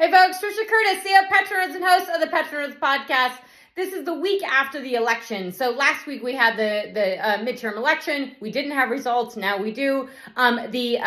Hey folks, Trisha Curtis, CEO, Petroners and host of the Petroners podcast. This is the week after the election. So last week we had the midterm election. We didn't have results. Now we do. The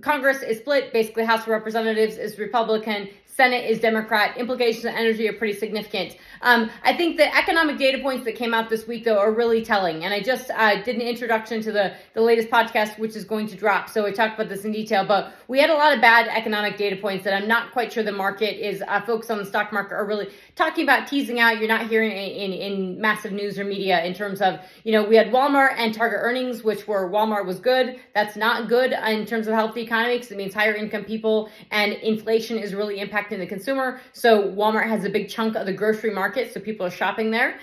Congress is split. Basically, House of Representatives is Republican. Senate is Democrat. Implications of energy are pretty significant. I think the economic data points that came out this week, though, are really telling. And I just did an introduction to the latest podcast, which is going to drop. So I talked about this in detail. But we had a lot of bad economic data points that I'm not quite sure the market is focused on. The stock market are really talking about, teasing out. You're not hearing in massive news or media in terms of, we had Walmart and Target earnings, which were Walmart was good. That's not good in terms of healthy economy because it means higher income people and inflation is really impacting the consumer. So Walmart has a big chunk of the grocery market, so people are shopping there.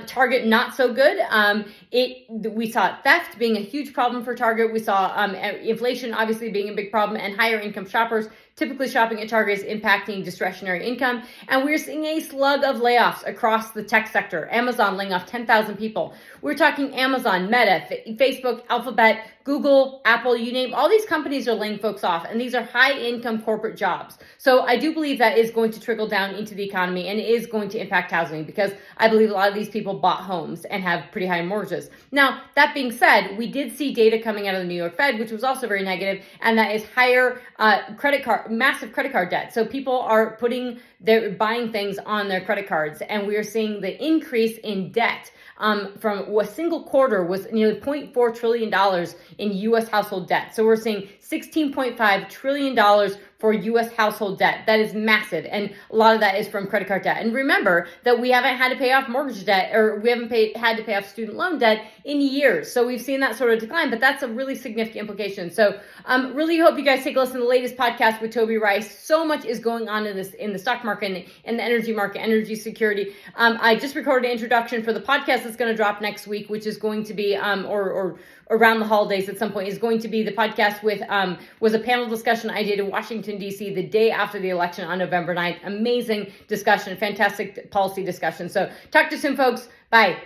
Target, not so good. We saw theft being a huge problem for Target. We saw inflation obviously being a big problem, and higher income shoppers typically shopping at Target is impacting discretionary income. And we're seeing a slug of layoffs across the tech sector. Amazon laying off 10,000 people. We're talking Amazon, Meta, Facebook, Alphabet, Google, Apple, you name, all these companies are laying folks off, and these are high income corporate jobs. So I do believe that is going to trickle down into the economy and is going to impact housing, because I believe a lot of these people bought homes and have pretty high mortgages. Now, that being said, we did see data coming out of the New York Fed, which was also very negative, and that is higher massive credit card debt. So people are they're buying things on their credit cards, and we are seeing the increase in debt from a single quarter was nearly $0.4 trillion in U.S. household debt. So we're seeing $16.5 trillion for U.S. household debt. That is massive. And a lot of that is from credit card debt. And remember that we haven't had to pay off mortgage debt, or we haven't had to pay off student loan debt in years. So we've seen that sort of decline, but that's a really significant implication. So really hope you guys take a listen to the latest podcast with Toby Rice. So much is going on in the stock market and the energy market, energy security. I just recorded an introduction for the podcast that's going to drop next week, which is going to be, or around the holidays at some point, is going to be the podcast with, was a panel discussion I did in Washington, D.C. the day after the election on November 9th. Amazing discussion, fantastic policy discussion. So talk to you soon, folks. Bye.